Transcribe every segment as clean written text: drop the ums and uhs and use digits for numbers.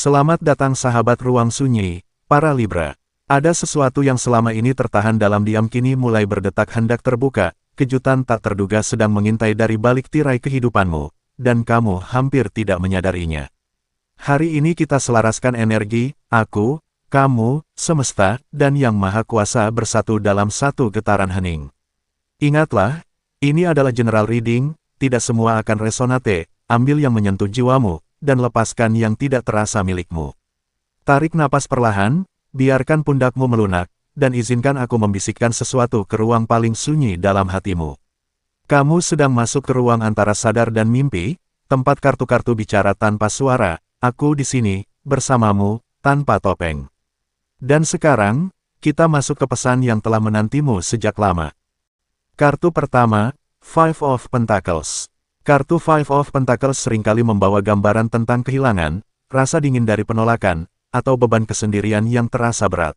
Selamat datang sahabat ruang sunyi, para Libra. Ada sesuatu yang selama ini tertahan dalam diam kini mulai berdetak hendak terbuka, kejutan tak terduga sedang mengintai dari balik tirai kehidupanmu, dan kamu hampir tidak menyadarinya. Hari ini kita selaraskan energi, aku, kamu, semesta, dan Yang Maha Kuasa bersatu dalam satu getaran hening. Ingatlah, ini adalah general reading, tidak semua akan resonate, ambil yang menyentuh jiwamu, dan lepaskan yang tidak terasa milikmu. Tarik napas perlahan, biarkan pundakmu melunak, dan izinkan aku membisikkan sesuatu ke ruang paling sunyi dalam hatimu. Kamu sedang masuk ke ruang antara sadar dan mimpi, tempat kartu-kartu bicara tanpa suara, aku di sini, bersamamu, tanpa topeng. Dan sekarang, kita masuk ke pesan yang telah menantimu sejak lama. Kartu pertama, Five of Pentacles. Kartu Five of Pentacles seringkali membawa gambaran tentang kehilangan, rasa dingin dari penolakan, atau beban kesendirian yang terasa berat.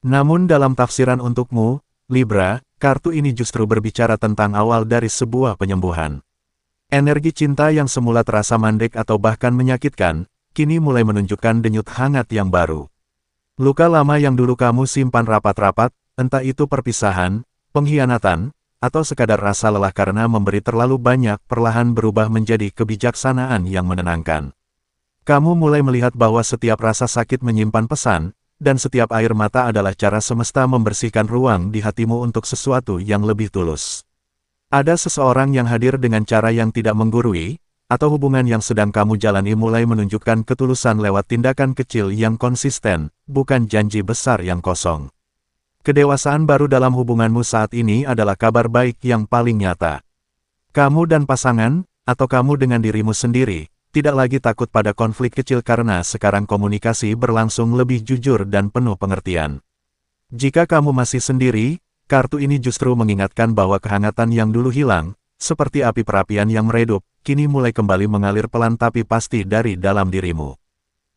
Namun dalam tafsiran untukmu, Libra, kartu ini justru berbicara tentang awal dari sebuah penyembuhan. Energi cinta yang semula terasa mandek atau bahkan menyakitkan, kini mulai menunjukkan denyut hangat yang baru. Luka lama yang dulu kamu simpan rapat-rapat, entah itu perpisahan, pengkhianatan, atau sekadar rasa lelah karena memberi terlalu banyak, perlahan berubah menjadi kebijaksanaan yang menenangkan. Kamu mulai melihat bahwa setiap rasa sakit menyimpan pesan, dan setiap air mata adalah cara semesta membersihkan ruang di hatimu untuk sesuatu yang lebih tulus. Ada seseorang yang hadir dengan cara yang tidak menggurui, atau hubungan yang sedang kamu jalani mulai menunjukkan ketulusan lewat tindakan kecil yang konsisten, bukan janji besar yang kosong. Kedewasaan baru dalam hubunganmu saat ini adalah kabar baik yang paling nyata. Kamu dan pasangan, atau kamu dengan dirimu sendiri, tidak lagi takut pada konflik kecil karena sekarang komunikasi berlangsung lebih jujur dan penuh pengertian. Jika kamu masih sendiri, kartu ini justru mengingatkan bahwa kehangatan yang dulu hilang, seperti api perapian yang meredup, kini mulai kembali mengalir pelan tapi pasti dari dalam dirimu.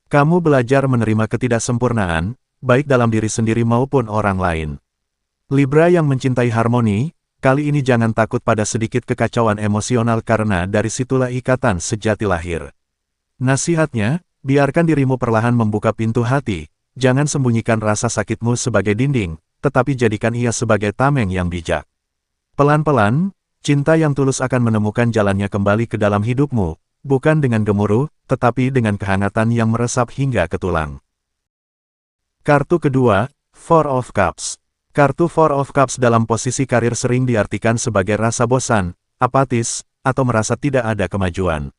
Kamu belajar menerima ketidaksempurnaan, baik dalam diri sendiri maupun orang lain. Libra yang mencintai harmoni, kali ini jangan takut pada sedikit kekacauan emosional karena dari situlah ikatan sejati lahir. Nasihatnya, biarkan dirimu perlahan membuka pintu hati, jangan sembunyikan rasa sakitmu sebagai dinding, tetapi jadikan ia sebagai tameng yang bijak. Pelan-pelan, cinta yang tulus akan menemukan jalannya kembali ke dalam hidupmu, bukan dengan gemuruh, tetapi dengan kehangatan yang meresap hingga ke tulang. Kartu kedua, Four of Cups. Kartu Four of Cups dalam posisi karir sering diartikan sebagai rasa bosan, apatis, atau merasa tidak ada kemajuan.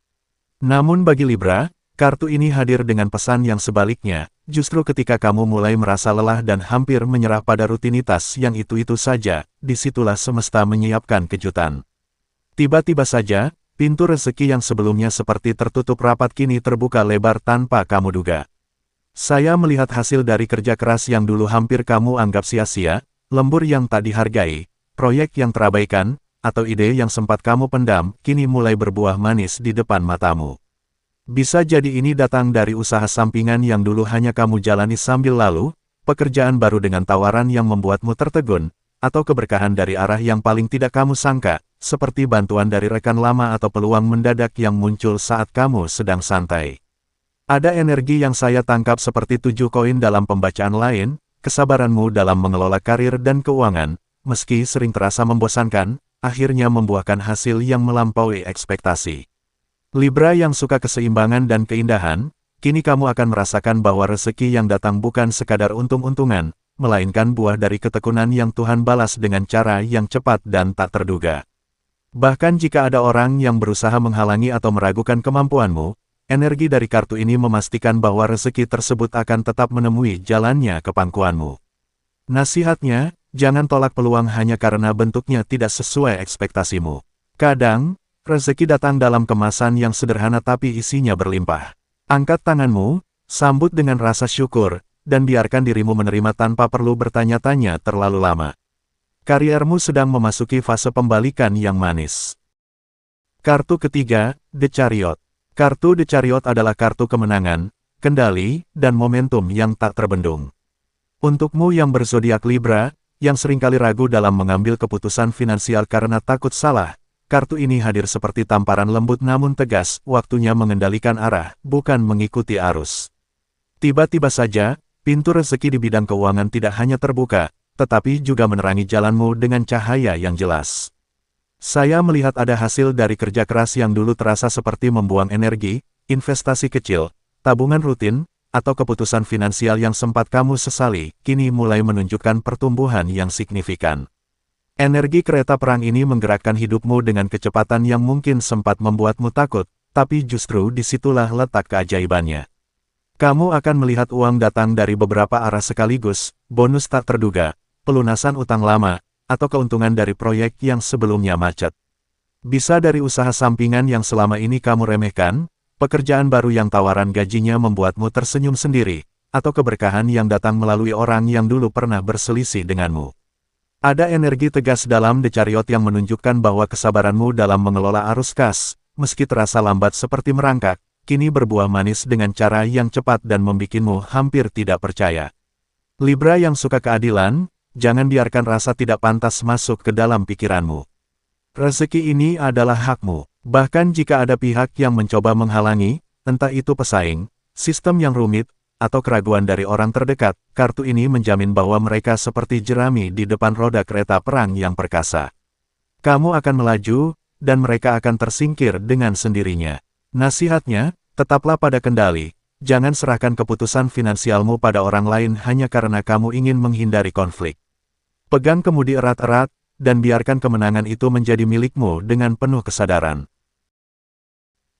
Namun bagi Libra, kartu ini hadir dengan pesan yang sebaliknya, justru ketika kamu mulai merasa lelah dan hampir menyerah pada rutinitas yang itu-itu saja, disitulah semesta menyiapkan kejutan. Tiba-tiba saja, pintu rezeki yang sebelumnya seperti tertutup rapat kini terbuka lebar tanpa kamu duga. Saya melihat hasil dari kerja keras yang dulu hampir kamu anggap sia-sia, lembur yang tak dihargai, proyek yang terabaikan, atau ide yang sempat kamu pendam, kini mulai berbuah manis di depan matamu. Bisa jadi ini datang dari usaha sampingan yang dulu hanya kamu jalani sambil lalu, pekerjaan baru dengan tawaran yang membuatmu tertegun, atau keberkahan dari arah yang paling tidak kamu sangka, seperti bantuan dari rekan lama atau peluang mendadak yang muncul saat kamu sedang santai. Ada energi yang saya tangkap seperti 7 koin dalam pembacaan lain, kesabaranmu dalam mengelola karir dan keuangan, meski sering terasa membosankan, akhirnya membuahkan hasil yang melampaui ekspektasi. Libra yang suka keseimbangan dan keindahan, kini kamu akan merasakan bahwa rezeki yang datang bukan sekadar untung-untungan, melainkan buah dari ketekunan yang Tuhan balas dengan cara yang cepat dan tak terduga. Bahkan jika ada orang yang berusaha menghalangi atau meragukan kemampuanmu, energi dari kartu ini memastikan bahwa rezeki tersebut akan tetap menemui jalannya ke pangkuanmu. Nasihatnya, jangan tolak peluang hanya karena bentuknya tidak sesuai ekspektasimu. Kadang, rezeki datang dalam kemasan yang sederhana tapi isinya berlimpah. Angkat tanganmu, sambut dengan rasa syukur, dan biarkan dirimu menerima tanpa perlu bertanya-tanya terlalu lama. Kariermu sedang memasuki fase pembalikan yang manis. Kartu ketiga, The Chariot. Kartu The Chariot adalah kartu kemenangan, kendali, dan momentum yang tak terbendung. Untukmu yang berzodiak Libra, yang seringkali ragu dalam mengambil keputusan finansial karena takut salah, kartu ini hadir seperti tamparan lembut namun tegas, waktunya mengendalikan arah, bukan mengikuti arus. Tiba-tiba saja, pintu rezeki di bidang keuangan tidak hanya terbuka, tetapi juga menerangi jalanmu dengan cahaya yang jelas. Saya melihat ada hasil dari kerja keras yang dulu terasa seperti membuang energi, investasi kecil, tabungan rutin, atau keputusan finansial yang sempat kamu sesali, kini mulai menunjukkan pertumbuhan yang signifikan. Energi kereta perang ini menggerakkan hidupmu dengan kecepatan yang mungkin sempat membuatmu takut, tapi justru disitulah letak keajaibannya. Kamu akan melihat uang datang dari beberapa arah sekaligus, bonus tak terduga, pelunasan utang lama, atau keuntungan dari proyek yang sebelumnya macet. Bisa dari usaha sampingan yang selama ini kamu remehkan, pekerjaan baru yang tawaran gajinya membuatmu tersenyum sendiri, atau keberkahan yang datang melalui orang yang dulu pernah berselisih denganmu. Ada energi tegas dalam The Chariot yang menunjukkan bahwa kesabaranmu dalam mengelola arus kas, meski terasa lambat seperti merangkak, kini berbuah manis dengan cara yang cepat dan membikinmu hampir tidak percaya. Libra yang suka keadilan, jangan biarkan rasa tidak pantas masuk ke dalam pikiranmu. Rezeki ini adalah hakmu, bahkan jika ada pihak yang mencoba menghalangi, entah itu pesaing, sistem yang rumit, atau keraguan dari orang terdekat, kartu ini menjamin bahwa mereka seperti jerami di depan roda kereta perang yang perkasa. Kamu akan melaju, dan mereka akan tersingkir dengan sendirinya. Nasihatnya, tetaplah pada kendali, jangan serahkan keputusan finansialmu pada orang lain hanya karena kamu ingin menghindari konflik. Pegang kemudi erat-erat, dan biarkan kemenangan itu menjadi milikmu dengan penuh kesadaran.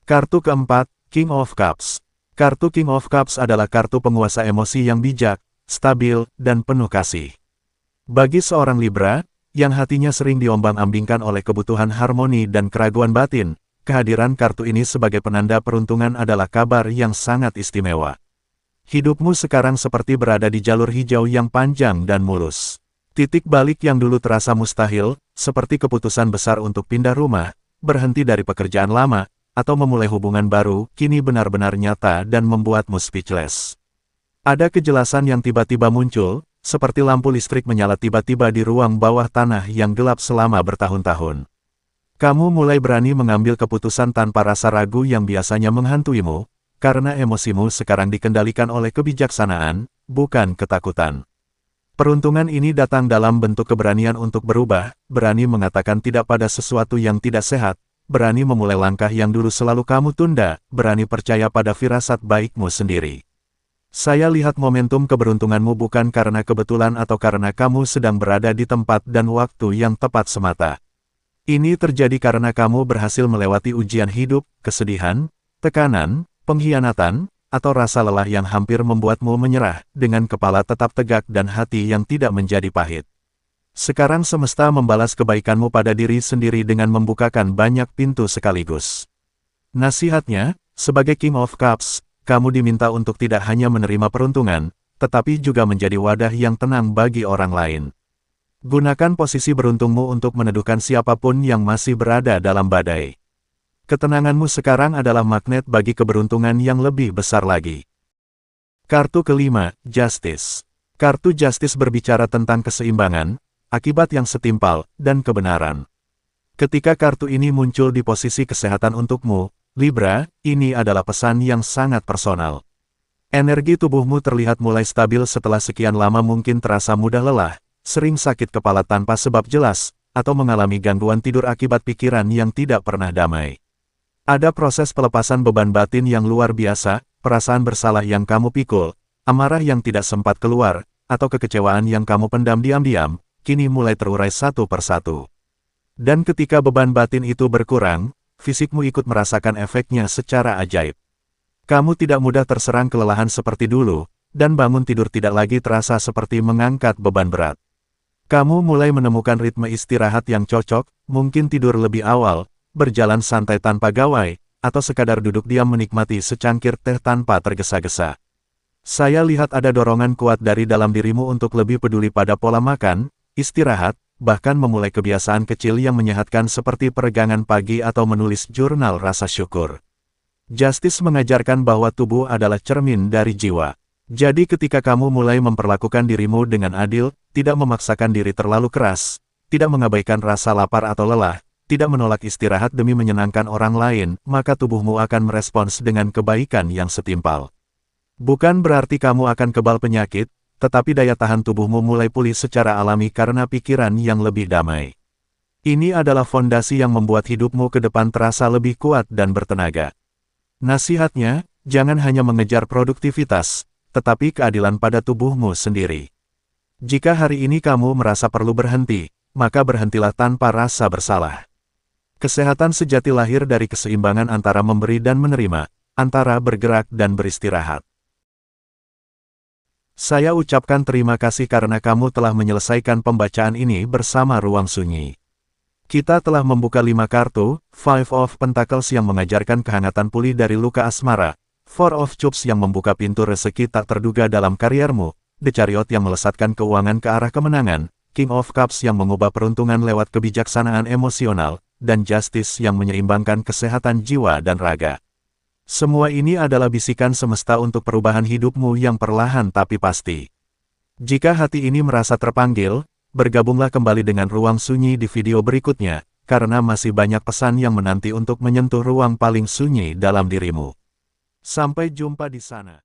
Kartu keempat, King of Cups. Kartu King of Cups adalah kartu penguasa emosi yang bijak, stabil, dan penuh kasih. Bagi seorang Libra, yang hatinya sering diombang-ambingkan oleh kebutuhan harmoni dan keraguan batin, kehadiran kartu ini sebagai penanda peruntungan adalah kabar yang sangat istimewa. Hidupmu sekarang seperti berada di jalur hijau yang panjang dan mulus. Titik balik yang dulu terasa mustahil, seperti keputusan besar untuk pindah rumah, berhenti dari pekerjaan lama, atau memulai hubungan baru, kini benar-benar nyata dan membuatmu speechless. Ada kejelasan yang tiba-tiba muncul, seperti lampu listrik menyala tiba-tiba di ruang bawah tanah yang gelap selama bertahun-tahun. Kamu mulai berani mengambil keputusan tanpa rasa ragu yang biasanya menghantuimu, karena emosimu sekarang dikendalikan oleh kebijaksanaan, bukan ketakutan. Peruntungan ini datang dalam bentuk keberanian untuk berubah, berani mengatakan tidak pada sesuatu yang tidak sehat, berani memulai langkah yang dulu selalu kamu tunda, berani percaya pada firasat baikmu sendiri. Saya lihat momentum keberuntunganmu bukan karena kebetulan atau karena kamu sedang berada di tempat dan waktu yang tepat semata. Ini terjadi karena kamu berhasil melewati ujian hidup, kesedihan, tekanan, pengkhianatan, atau rasa lelah yang hampir membuatmu menyerah, dengan kepala tetap tegak dan hati yang tidak menjadi pahit. Sekarang semesta membalas kebaikanmu pada diri sendiri dengan membukakan banyak pintu sekaligus. Nasihatnya, sebagai King of Cups, kamu diminta untuk tidak hanya menerima peruntungan, tetapi juga menjadi wadah yang tenang bagi orang lain. Gunakan posisi beruntungmu untuk meneduhkan siapapun yang masih berada dalam badai. Ketenanganmu sekarang adalah magnet bagi keberuntungan yang lebih besar lagi. Kartu kelima, Justice. Kartu Justice berbicara tentang keseimbangan, akibat yang setimpal, dan kebenaran. Ketika kartu ini muncul di posisi kesehatan untukmu, Libra, ini adalah pesan yang sangat personal. Energi tubuhmu terlihat mulai stabil setelah sekian lama mungkin terasa mudah lelah, sering sakit kepala tanpa sebab jelas, atau mengalami gangguan tidur akibat pikiran yang tidak pernah damai. Ada proses pelepasan beban batin yang luar biasa, perasaan bersalah yang kamu pikul, amarah yang tidak sempat keluar, atau kekecewaan yang kamu pendam diam-diam, kini mulai terurai satu persatu. Dan ketika beban batin itu berkurang, fisikmu ikut merasakan efeknya secara ajaib. Kamu tidak mudah terserang kelelahan seperti dulu, dan bangun tidur tidak lagi terasa seperti mengangkat beban berat. Kamu mulai menemukan ritme istirahat yang cocok, mungkin tidur lebih awal, berjalan santai tanpa gawai, atau sekadar duduk diam menikmati secangkir teh tanpa tergesa-gesa. Saya lihat ada dorongan kuat dari dalam dirimu untuk lebih peduli pada pola makan, istirahat, bahkan memulai kebiasaan kecil yang menyehatkan seperti peregangan pagi atau menulis jurnal rasa syukur. Justice mengajarkan bahwa tubuh adalah cermin dari jiwa. Jadi ketika kamu mulai memperlakukan dirimu dengan adil, tidak memaksakan diri terlalu keras, tidak mengabaikan rasa lapar atau lelah, tidak menolak istirahat demi menyenangkan orang lain, maka tubuhmu akan merespons dengan kebaikan yang setimpal. Bukan berarti kamu akan kebal penyakit, tetapi daya tahan tubuhmu mulai pulih secara alami karena pikiran yang lebih damai. Ini adalah fondasi yang membuat hidupmu ke depan terasa lebih kuat dan bertenaga. Nasihatnya, jangan hanya mengejar produktivitas, tetapi keadilan pada tubuhmu sendiri. Jika hari ini kamu merasa perlu berhenti, maka berhentilah tanpa rasa bersalah. Kesehatan sejati lahir dari keseimbangan antara memberi dan menerima, antara bergerak dan beristirahat. Saya ucapkan terima kasih karena kamu telah menyelesaikan pembacaan ini bersama Ruang Sunyi. Kita telah membuka 5 kartu, Five of Pentacles yang mengajarkan kehangatan pulih dari luka asmara, Four of Cups yang membuka pintu rezeki tak terduga dalam kariermu, The Chariot yang melesatkan keuangan ke arah kemenangan, King of Cups yang mengubah peruntungan lewat kebijaksanaan emosional, dan Justice yang menyeimbangkan kesehatan jiwa dan raga. Semua ini adalah bisikan semesta untuk perubahan hidupmu yang perlahan tapi pasti. Jika hati ini merasa terpanggil, bergabunglah kembali dengan Ruang Sunyi di video berikutnya, karena masih banyak pesan yang menanti untuk menyentuh ruang paling sunyi dalam dirimu. Sampai jumpa di sana.